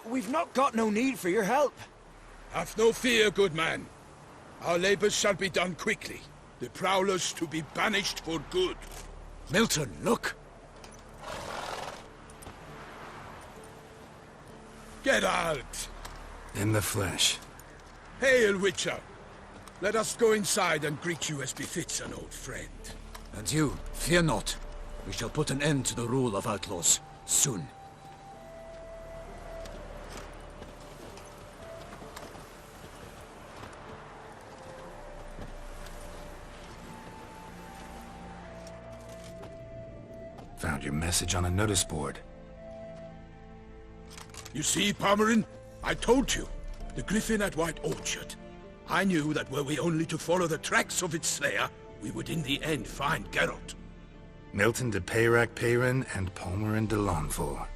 We've not got no need for your help. Have no fear, good man. Our labors shall be done quickly. The prowlers to be banished for good. Milton, look! Geralt! In the flesh. Hail, Witcher! Let us go inside and greet you as befits an old friend. And you, fear not. We shall put an end to the rule of outlaws, soon. Found your message on a notice board. You see, Palmerin? I told you. The griffin at White Orchard. I knew that were we only to follow the tracks of its slayer, we would in the end find Geralt. Milton de Peyrac-Peyrin and Palmerin de Launfal.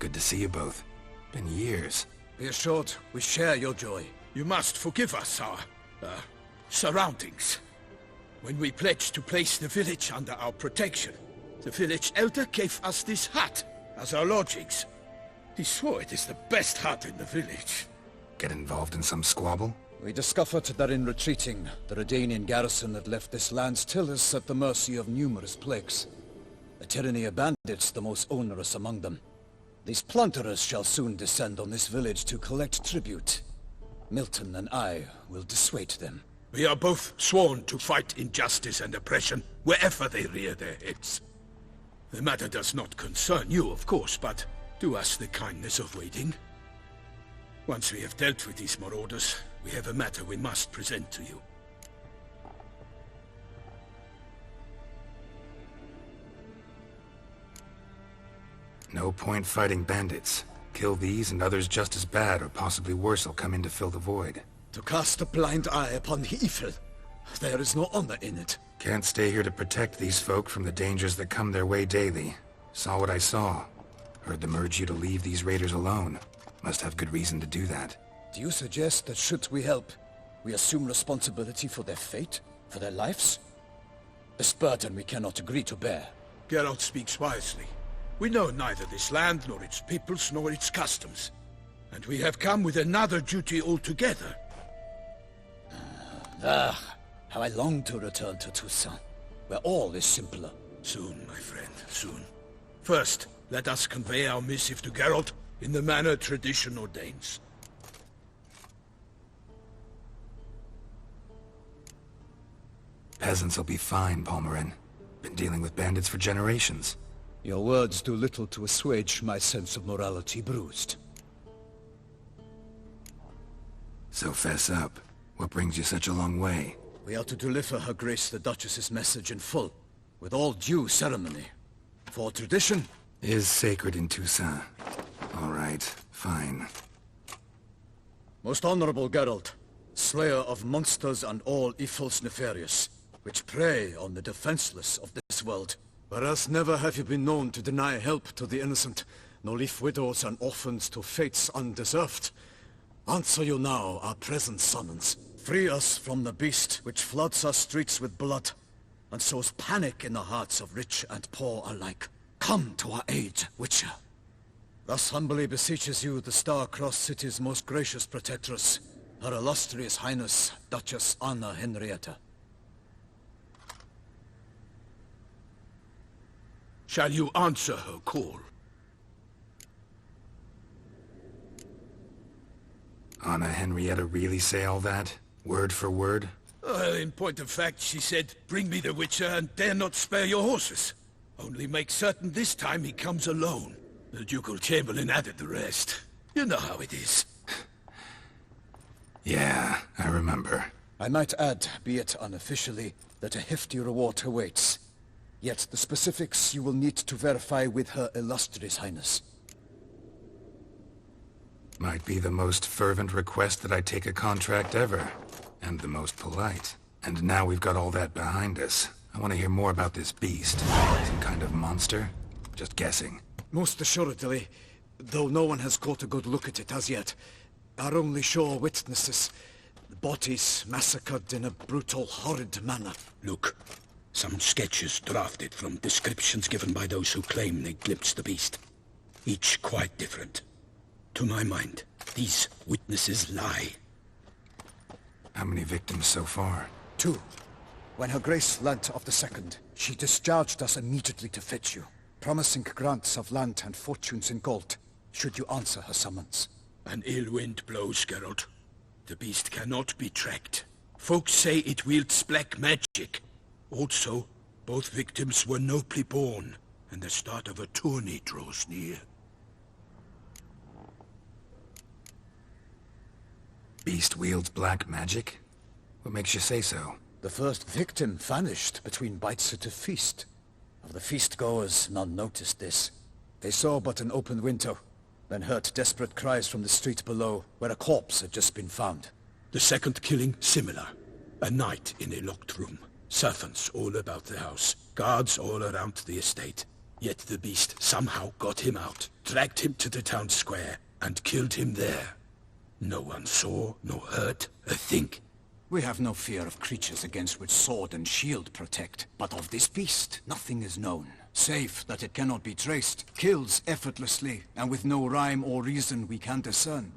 Good to see you both. Been years. Be assured, we share your joy. You must forgive us our, surroundings. When we pledged to place the village under our protection, the village elder gave us this hut as our lodgings. He swore it is the best hut in the village. Get involved in some squabble? We discovered that in retreating, the Redanian garrison had left this land's tillers at the mercy of numerous plagues. A tyranny of bandits, the most onerous among them. These plunderers shall soon descend on this village to collect tribute. Milton and I will dissuade them. We are both sworn to fight injustice and oppression wherever they rear their heads. The matter does not concern you, of course, but do us the kindness of waiting. Once we have dealt with these marauders, we have a matter we must present to you. No point fighting bandits. Kill these and others just as bad or possibly worse will come in to fill the void. To cast a blind eye upon the evil. There is no honor in it. Can't stay here to protect these folk from the dangers that come their way daily. Saw what I saw. Heard them urge you to leave these raiders alone. Must have good reason to do that. Do you suggest that should we help, we assume responsibility for their fate? For their lives? A burden we cannot agree to bear. Geralt speaks wisely. We know neither this land, nor its peoples, nor its customs. And we have come with another duty altogether. How I long to return to Toussaint, where all is simpler. Soon, my friend, soon. First, let us convey our missive to Geralt in the manner tradition ordains. Peasants will be fine, Palmerin. Been dealing with bandits for generations. Your words do little to assuage my sense of morality bruised. So fess up. What brings you such a long way? We are to deliver Her Grace the Duchess's message in full, with all due ceremony. For tradition is sacred in Toussaint. All right, fine. Most honorable Geralt, slayer of monsters and all evils nefarious, which prey on the defenseless of this world. Whereas never have you been known to deny help to the innocent, nor leave widows and orphans to fates undeserved. Answer you now our present summons. Free us from the beast which floods our streets with blood, and sows panic in the hearts of rich and poor alike. Come to our aid, Witcher. Thus humbly beseeches you the Star-Crossed City's most gracious protectress, Her Illustrious Highness, Duchess Anna Henrietta. Shall you answer her call? Anna Henrietta really say all that? Word for word? Well, in point of fact, she said, bring me the Witcher and dare not spare your horses. Only make certain this time he comes alone. The Ducal Chamberlain added the rest. You know how it is. Yeah, I remember. I might add, be it unofficially, that a hefty reward awaits. Yet the specifics you will need to verify with Her Illustrious Highness. Might be the most fervent request that I take a contract ever. And the most polite. And now we've got all that behind us. I want to hear more about this beast. Some kind of monster? Just guessing. Most assuredly, though no one has caught a good look at it as yet. Our only sure witnesses. Bodies massacred in a brutal, horrid manner. Look, some sketches drafted from descriptions given by those who claim they glimpsed the beast. Each quite different. To my mind, these witnesses lie. How many victims so far? 2. When Her Grace learnt of the second, she discharged us immediately to fetch you, promising grants of land and fortunes in gold, should you answer her summons. An ill wind blows, Geralt. The beast cannot be tracked. Folks say it wields black magic. Also, both victims were nobly born, and the start of a tourney draws near. Beast wields black magic? What makes you say so? The first victim vanished between bites at a feast. Of the feast-goers, none noticed this. They saw but an open window, then heard desperate cries from the street below, where a corpse had just been found. The second killing, similar. A night in a locked room. Servants all about the house. Guards all around the estate. Yet the beast somehow got him out, dragged him to the town square, and killed him there. No one saw, nor heard, a thing. We have no fear of creatures against which sword and shield protect, but of this beast, nothing is known. Save that it cannot be traced, kills effortlessly, and with no rhyme or reason we can discern.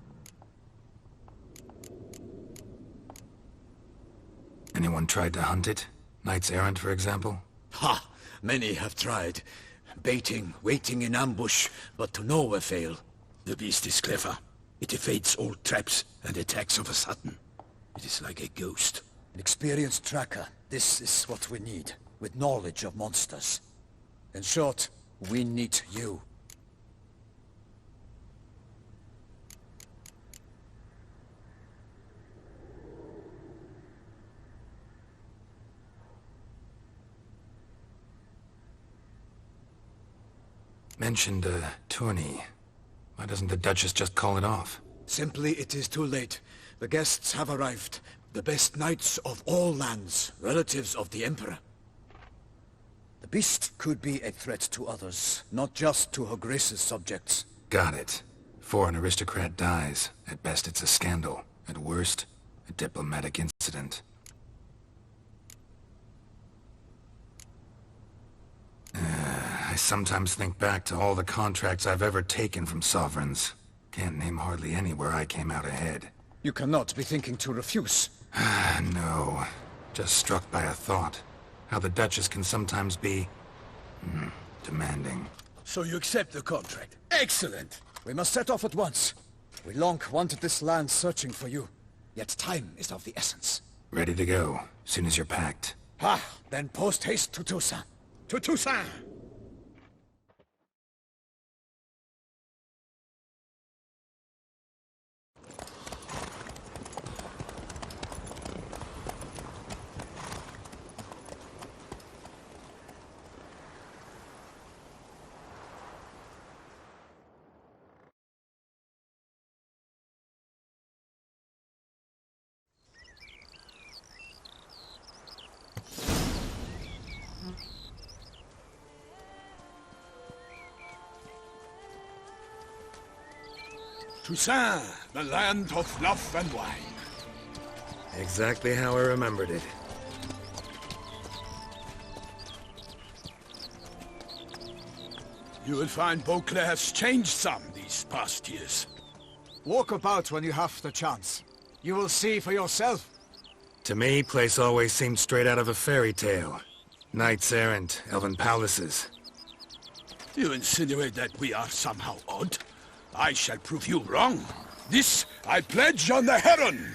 Anyone tried to hunt it? Knights errant, for example? Ha! Many have tried. Baiting, waiting in ambush, but to no avail. The beast is clever. It evades all traps and attacks of a sudden. It is like a ghost. An experienced tracker. This is what we need, with knowledge of monsters. In short, we need you. Mentioned a tourney. Why doesn't the Duchess just call it off? Simply, it is too late. The guests have arrived. The best knights of all lands, relatives of the Emperor. The beast could be a threat to others, not just to Her Grace's subjects. Got it. Foreign aristocrat dies. At best it's a scandal. At worst, a diplomatic incident. I sometimes think back to all the contracts I've ever taken from sovereigns. Can't name hardly any where I came out ahead. You cannot be thinking to refuse. No. Just struck by a thought. How the Duchess can sometimes be... demanding. So you accept the contract. Excellent! We must set off at once. We long wanted this land searching for you. Yet time is of the essence. Ready to go, soon as you're packed. Then post-haste to Toussaint. To Toussaint! Toussaint, the land of love and wine. Exactly how I remembered it. You will find Beauclair has changed some these past years. Walk about when you have the chance. You will see for yourself. To me, place always seemed straight out of a fairy tale. Knights errant, elven palaces. You insinuate that we are somehow odd? I shall prove you wrong. This I pledge on the Heron!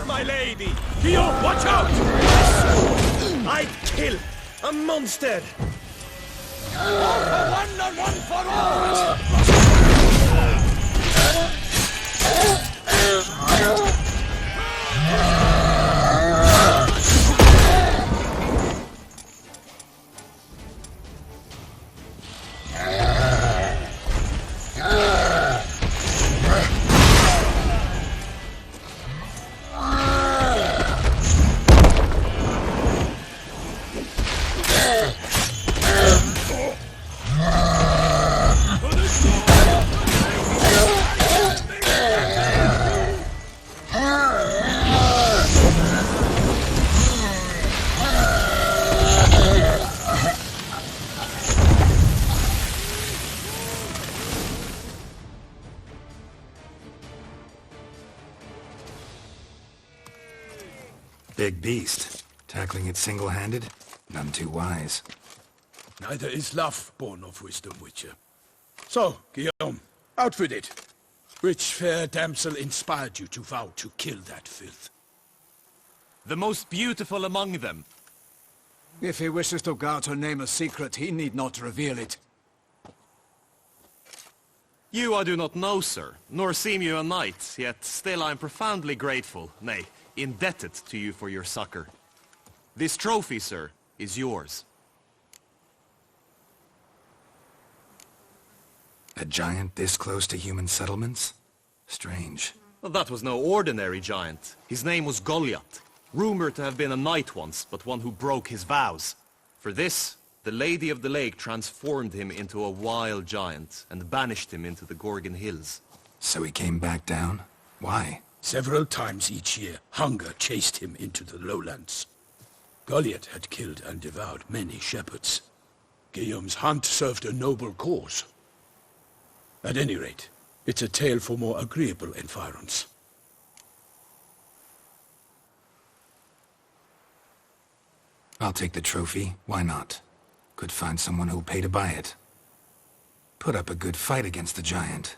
for my lady! Guillaume, watch out! I'd kill a monster! All for one and one for all! Big beast. Tackling it single-handed? None too wise. Neither is love born of wisdom, Witcher. So, Guillaume, out with it. Which fair damsel inspired you to vow to kill that filth? The most beautiful among them. If he wishes to guard her name a secret, he need not reveal it. You I do not know, sir, nor seem you a knight, yet still I am profoundly grateful, nay, indebted to you for your succor. This trophy, sir, is yours. A giant this close to human settlements? Strange. Well, that was no ordinary giant. His name was Goliath, rumored to have been a knight once, but one who broke his vows. For this, the Lady of the Lake transformed him into a wild giant and banished him into the Gorgon Hills. So he came back down? Why? Several times each year, hunger chased him into the lowlands. Goliath had killed and devoured many shepherds. Guillaume's hunt served a noble cause. At any rate, it's a tale for more agreeable environs. I'll take the trophy. Why not? Could find someone who'll pay to buy it. Put up a good fight against the giant.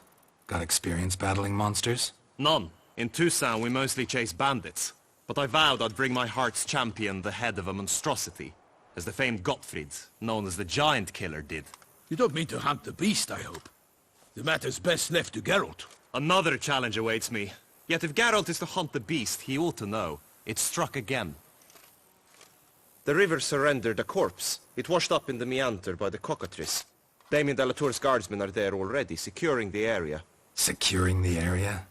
Got experience battling monsters? None. In Toussaint we mostly chase bandits. But I vowed I'd bring my heart's champion the head of a monstrosity, as the famed Gottfried, known as the Giant Killer, did. You don't mean to hunt the beast, I hope. The matter's best left to Geralt. Another challenge awaits me. Yet if Geralt is to hunt the beast, he ought to know. It struck again. The river surrendered a corpse. It washed up in the meander by the cockatrice. Damien de la Tour's guardsmen are there already, securing the area. Securing the area?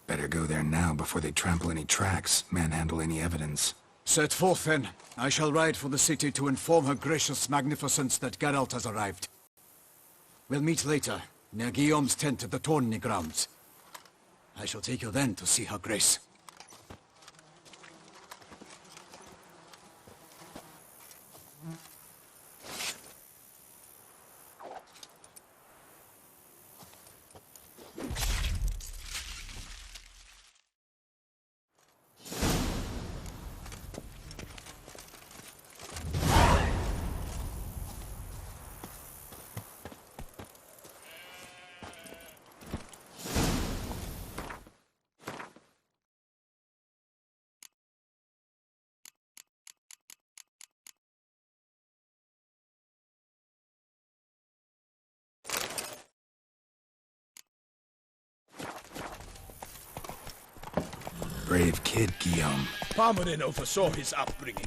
Better go there now before they trample any tracks, manhandle any evidence. Set forth then. I shall ride for the city to inform her gracious magnificence that Geralt has arrived. We'll meet later, near Guillaume's tent at the Tourney grounds. I shall take you then to see her grace. Brave kid, Guillaume. Parmanin oversaw his upbringing.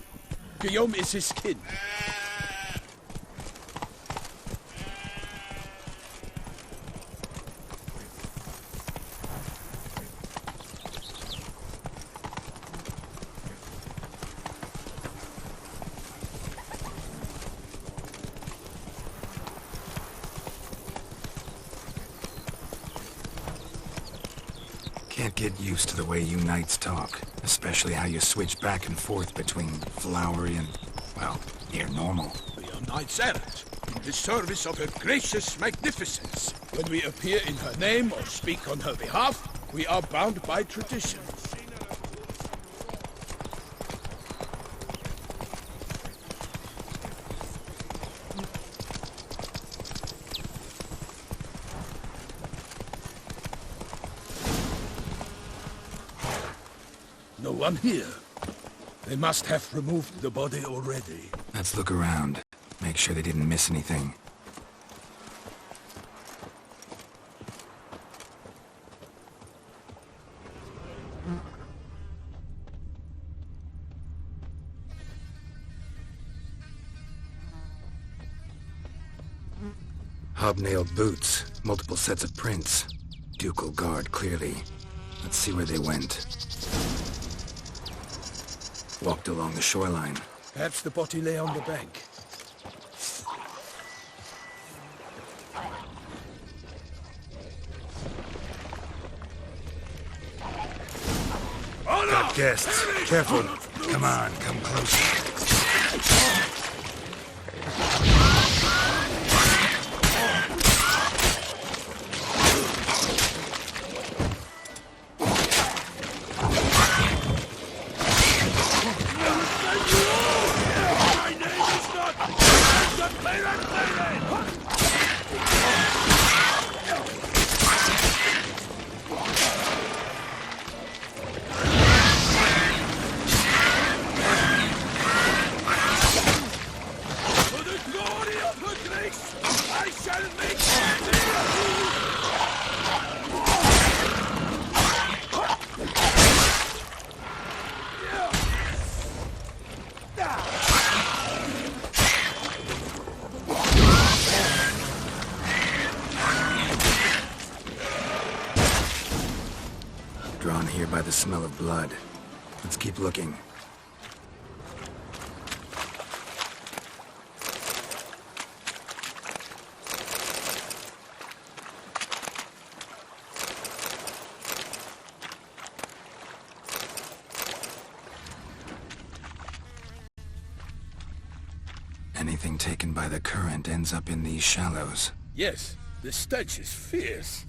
Guillaume is his kin. Can't get used to the way you knights talk, especially how you switch back and forth between flowery and, well, near normal. We are knights errant, in the service of her gracious magnificence. When we appear in her name or speak on her behalf, we are bound by tradition. No one here. They must have removed the body already. Let's look around. Make sure they didn't miss anything. Hobnailed boots, multiple sets of prints. Ducal guard, clearly. Let's see where they went. Walked along the shoreline. Perhaps the body lay on the bank. Got guests. Careful. Come on, come closer. Drawn here by the smell of blood. Let's keep looking. Anything taken by the current ends up in these shallows. Yes, the stench is fierce.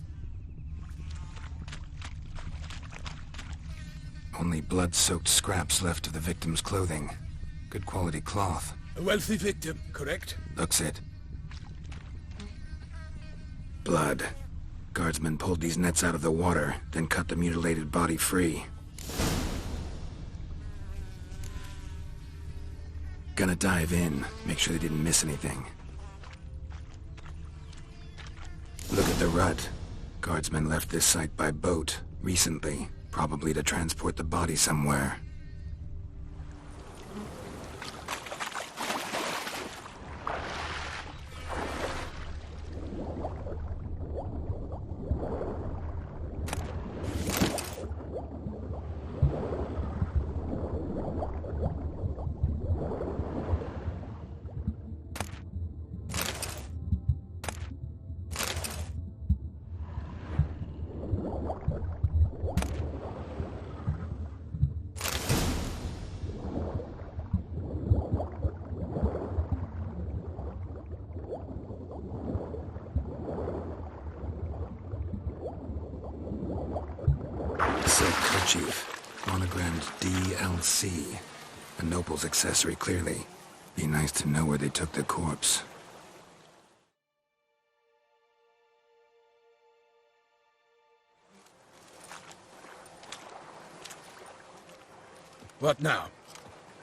Only blood-soaked scraps left of the victim's clothing. Good quality cloth. A wealthy victim, correct? Looks it. Blood. Guardsmen pulled these nets out of the water, then cut the mutilated body free. Gonna dive in, make sure they didn't miss anything. Look at the rut. Guardsmen left this site by boat, recently. Probably to transport the body somewhere. Silk kerchief, monogrammed DLC. A noble's accessory, clearly. Be nice to know where they took the corpse. What now?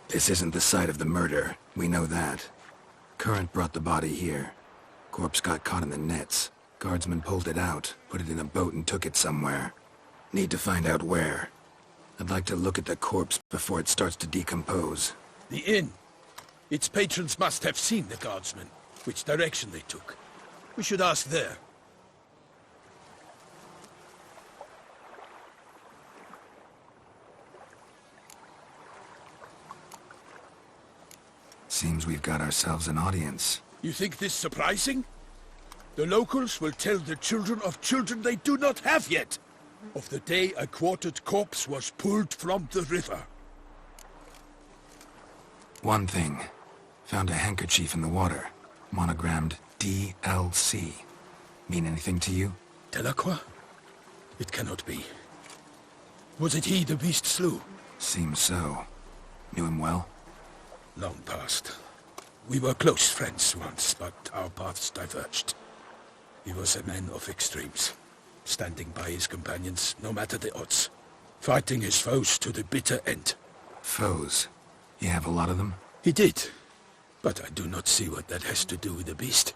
This isn't the site of the murder. We know that. Current brought the body here. Corpse got caught in the nets. Guardsmen pulled it out, put it in a boat and took it somewhere. Need to find out where. I'd like to look at the corpse before it starts to decompose. The inn. Its patrons must have seen the guardsmen, which direction they took. We should ask there. Seems we've got ourselves an audience. You think this surprising? The locals will tell the children of children they do not have yet, of the day a quartered corpse was pulled from the river. One thing. Found a handkerchief in the water. Monogrammed DLC. Mean anything to you? Delacroix? It cannot be. Was it he the beast slew? Seems so. Knew him well? Long past. We were close friends once, but our paths diverged. He was a man of extremes, standing by his companions no matter the odds, fighting his foes to the bitter end. Foes? You have a lot of them? He did, but I do not see what that has to do with the beast.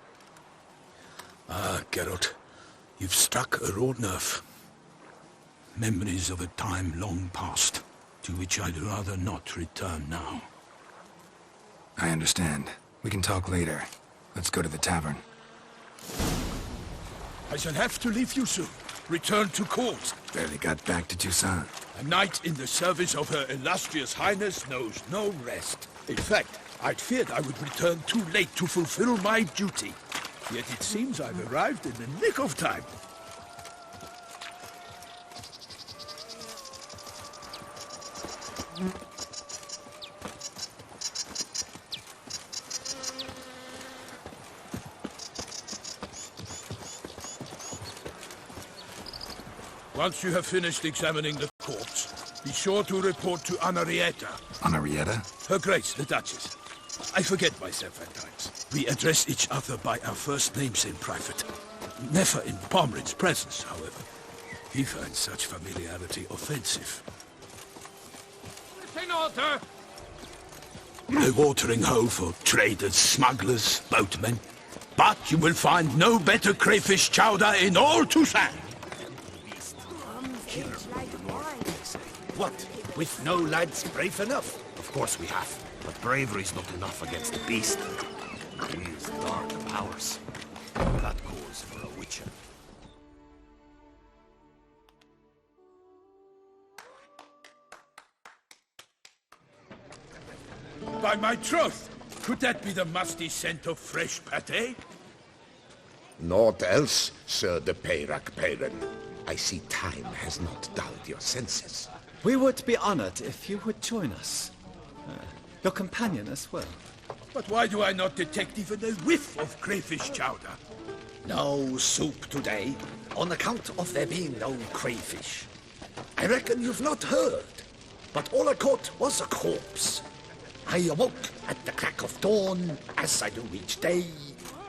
Ah, Geralt, you've struck a raw nerve. Memories of a time long past, to which I'd rather not return now. I understand. We can talk later. Let's go to the tavern. I shall have to leave you soon. Return to court. Barely got back to Toussaint. A knight in the service of Her Illustrious Highness knows no rest. In fact, I'd feared I would return too late to fulfill my duty. Yet it seems I've arrived in the nick of time. Once you have finished examining the corpse, be sure to report to Anarietta. Anarietta? Her Grace, the Duchess. I forget myself at times. We address each other by our first names in private. Never in Pomrin's presence, however. He finds such familiarity offensive. In order! A watering hole for traders, smugglers, boatmen. But you will find no better crayfish chowder in all Toussaint. What? With no lads brave enough? Of course we have, but bravery's not enough against the beast. He wields dark powers. That calls for a witcher. By my troth, could that be the musty scent of fresh pâté? Naught else, Sir de Peyrac-Peyran. I see time has not dulled your senses. We would be honored if you would join us. Your companion as well. But why do I not detect even a whiff of crayfish chowder? No soup today, on account of there being no crayfish. I reckon you've not heard, but all I caught was a corpse. I awoke at the crack of dawn, as I do each day,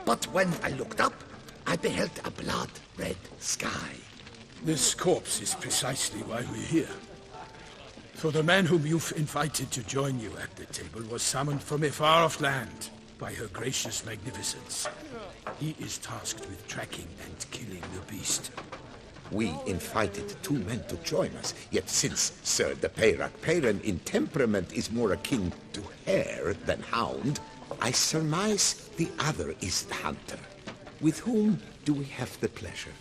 but when I looked up, I beheld a blood-red sky. This corpse is precisely why we're here. For the man whom you've invited to join you at the table was summoned from a far-off land by her gracious magnificence. He is tasked with tracking and killing the beast. We invited two men to join us, yet since Sir de Peyrac-Peyran in temperament is more akin to hare than hound, I surmise the other is the hunter. With whom do we have the pleasure?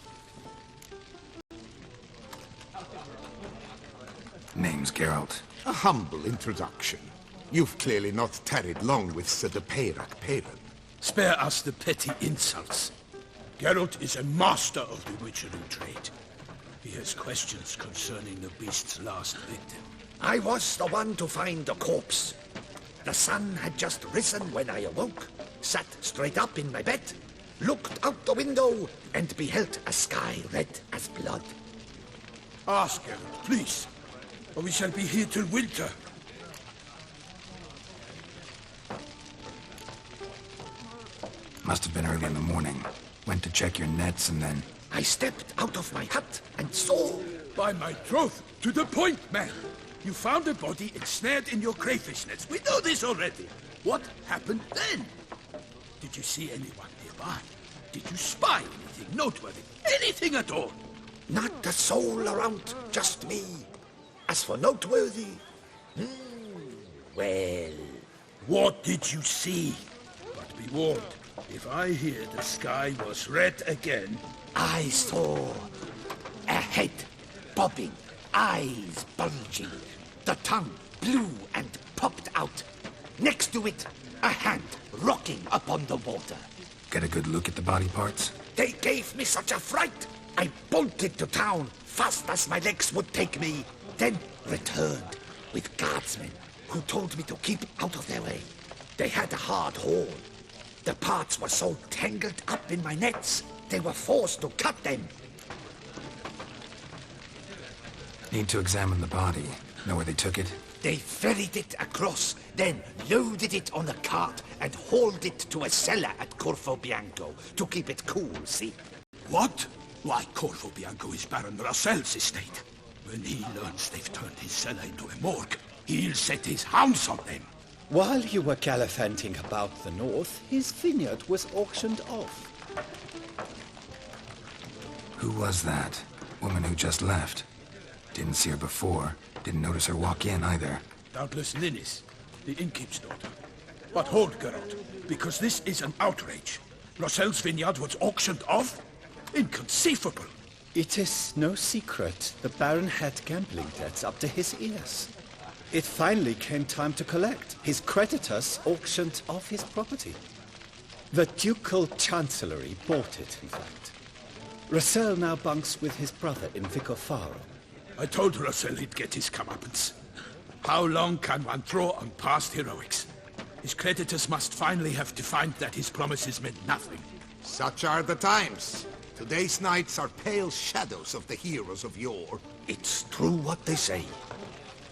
Name's Geralt. A humble introduction. You've clearly not tarried long with Sir de Peyrac-Peyran. Spare us the petty insults. Geralt is a master of the witchery trade. He has questions concerning the beast's last victim. I was the one to find the corpse. The sun had just risen when I awoke, sat straight up in my bed, looked out the window, and beheld a sky red as blood. Ask Geralt, please, or we shall be here till winter. Must have been early in the morning. Went to check your nets and then... I stepped out of my hut and saw... By my troth, to the point, man. You found a body ensnared in your crayfish nets. We know this already. What happened then? Did you see anyone nearby? Did you spy anything noteworthy? Anything at all? Not a soul around, just me. As for noteworthy... well... What did you see? But be warned, if I hear the sky was red again... I saw a head bobbing, eyes bulging, the tongue blue and popped out. Next to it, a hand rocking upon the water. Get a good look at the body parts? They gave me such a fright. I bolted to town fast as my legs would take me, then returned with guardsmen who told me to keep out of their way. They had a hard haul. The parts were so tangled up in my nets, they were forced to cut them. Need to examine the body. Know where they took it? They ferried it across, then loaded it on a cart and hauled it to a cellar at Corvo Bianco to keep it cool, see? What? Why, Corvo Bianco is Baron Russell's estate. When he learns they've turned his cellar into a morgue, he'll set his hounds on them. While you were gallivanting about the north, his vineyard was auctioned off. Who was that? Woman who just left. Didn't see her before. Didn't notice her walk in either. Doubtless Linnis, the innkeep's daughter. But hold, Geralt, because this is an outrage. Rossel's vineyard was auctioned off? Inconceivable! It is no secret the Baron had gambling debts up to his ears. It finally came time to collect. His creditors auctioned off his property. The Ducal Chancellery bought it, in fact. Rossel now bunks with his brother in Vicofaro. I told Rossel he'd get his comeuppance. How long can one throw on past heroics? His creditors must finally have defined that his promises meant nothing. Such are the times. Today's knights are pale shadows of the heroes of yore. It's true what they say.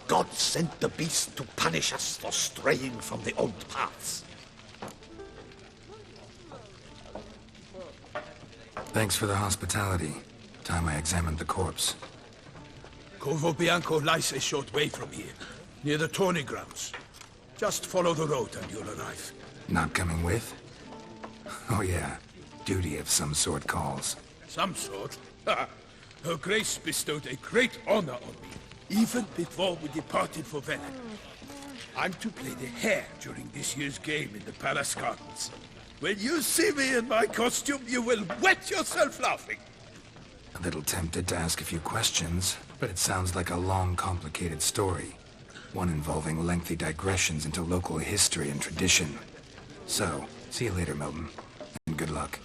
God sent the beast to punish us for straying from the old paths. Thanks for the hospitality. Time I examined the corpse. Corvo Bianco lies a short way from here, near the tourney grounds. Just follow the road and you'll arrive. Not coming with? Oh yeah, duty of some sort calls. Some sort? Ha! Her Grace bestowed a great honor on me, even before we departed for Velen. I'm to play the hare during this year's game in the palace gardens. When you see me in my costume, you will wet yourself laughing. A little tempted to ask a few questions, but it sounds like a long, complicated story. One involving lengthy digressions into local history and tradition. So, see you later, Milton. And good luck.